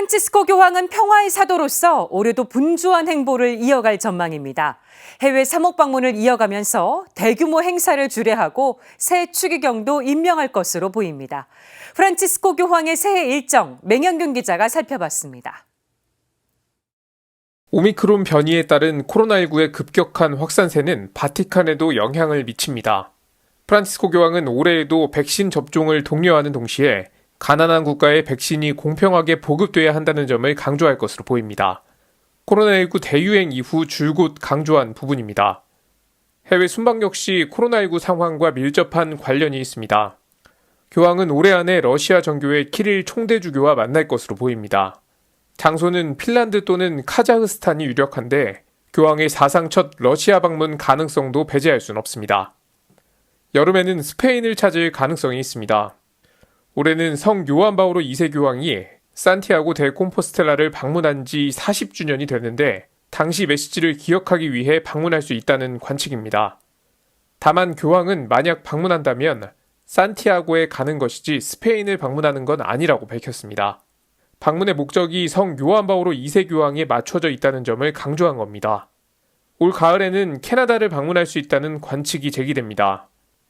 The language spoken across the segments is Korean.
프란치스코 교황은 평화의 사도로서 올해도 분주한 행보를 이어갈 전망입니다. 해외 사목 방문을 이어가면서 대규모 행사를 주례하고 새 추기경도 임명할 것으로 보입니다. 프란치스코 교황의 새해 일정, 맹현균 기자가 살펴봤습니다. 오미크론 변이에 따른 코로나19의 급격한 확산세는 바티칸에도 영향을 미칩니다. 프란치스코 교황은 올해에도 백신 접종을 독려하는 동시에 가난한 국가의 백신이 공평하게 보급돼야 한다는 점을 강조할 것으로 보입니다. 코로나19 대유행 이후 줄곧 강조한 부분입니다. 해외 순방 역시 코로나19 상황과 밀접한 관련이 있습니다. 교황은 올해 안에 러시아 정교회 키릴 총대주교와 만날 것으로 보입니다. 장소는 핀란드 또는 카자흐스탄이 유력한데 교황의 사상 첫 러시아 방문 가능성도 배제할 순 없습니다. 여름에는 스페인을 찾을 가능성이 있습니다. 올해는 성 요한 바오로 2세 교황이 산티아고 데 콤포스텔라를 방문한 지 40주년이 되는데 당시 메시지를 기억하기 위해 방문할 수 있다는 관측입니다. 다만 교황은 만약 방문한다면 산티아고에 가는 것이지 스페인을 방문하는 건 아니라고 밝혔습니다. 방문의 목적이 성 요한 바오로 2세 교황에 맞춰져 있다는 점을 강조한 겁니다. 올 가을에는 캐나다를 방문할 수 있다는 관측이 제기됩니다.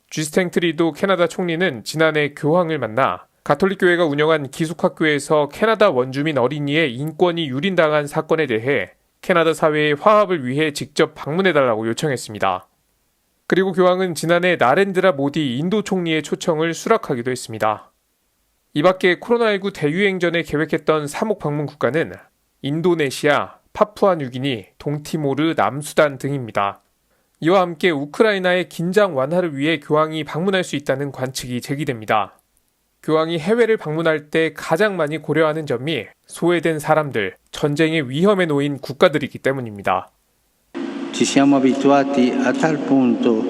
주스탱 트리도 캐나다 총리는 지난해 교황을 만나 가톨릭 교회가 운영한 기숙학교에서 캐나다 원주민 어린이의 인권이 유린당한 사건에 대해 캐나다 사회의 화합을 위해 직접 방문해달라고 요청했습니다. 그리고 교황은 지난해 나렌드라 모디 인도 총리의 초청을 수락하기도 했습니다. 이 밖에 코로나19 대유행 전에 계획했던 사목 방문 국가는 인도네시아, 파푸아뉴기니, 동티모르, 남수단 등입니다. 이와 함께 우크라이나의 긴장 완화를 위해 교황이 방문할 수 있다는 관측이 제기됩니다. 교황이 해외를 방문할 때 가장 많이 고려하는 점이 소외된 사람들, 전쟁의 위험에 놓인 국가들이기 때문입니다. Ci siamo abituati a tal punto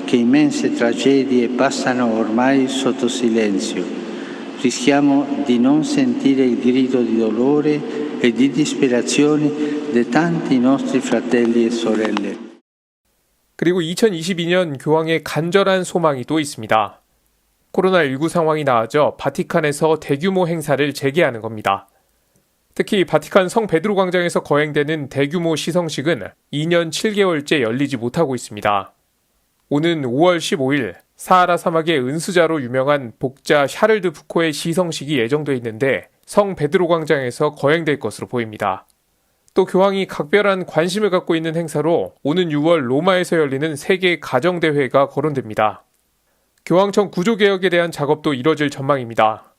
che immense tragedie passano ormai sotto silenzio. Rischiamo di non sentire il grido di dolore e di disperazione di tanti nostri fratelli e sorelle. 그리고 2022년 교황의 간절한 소망이 또 있습니다. 코로나19 상황이 나아져 바티칸에서 대규모 행사를 재개하는 겁니다. 특히 바티칸 성 베드로 광장에서 거행되는 대규모 시성식은 2년 7개월째 열리지 못하고 있습니다. 오는 5월 15일 사하라 사막의 은수자로 유명한 복자 샤를드 푸코의 시성식이 예정돼 있는데 성 베드로 광장에서 거행될 것으로 보입니다. 또 교황이 각별한 관심을 갖고 있는 행사로 오는 6월 로마에서 열리는 세계 가정대회가 거론됩니다. 교황청 구조개혁에 대한 작업도 이뤄질 전망입니다.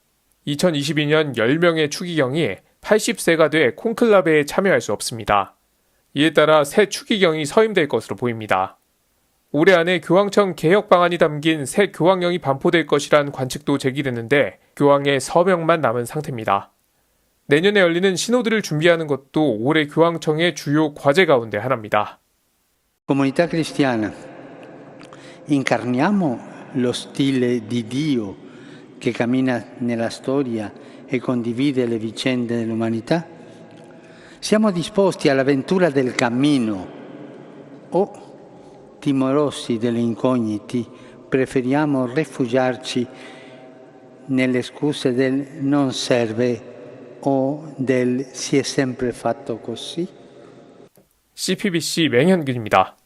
2022년 10명의 추기경이 80세가 돼 콘클라베에 참여할 수 없습니다. 이에 따라 새 추기경이 서임될 것으로 보입니다. 올해 안에 교황청 개혁 방안이 담긴 새 교황령이 반포될 것이란 관측도 제기됐는데 교황의 서명만 남은 상태입니다. 내년에 열리는 시노드를 준비하는 것도 올해 교황청의 주요 과제 가운데 하나입니다. Comunità cristiana, incarniamo lo stile di Dio che cammina nella storia e condivide le vicende dell'umanità? Siamo disposti all'avventura del cammino o, timorosi delle incognite, preferiamo rifugiarci nelle scuse del non serve o del si è sempre fatto così? CPBC 맹현균입니다.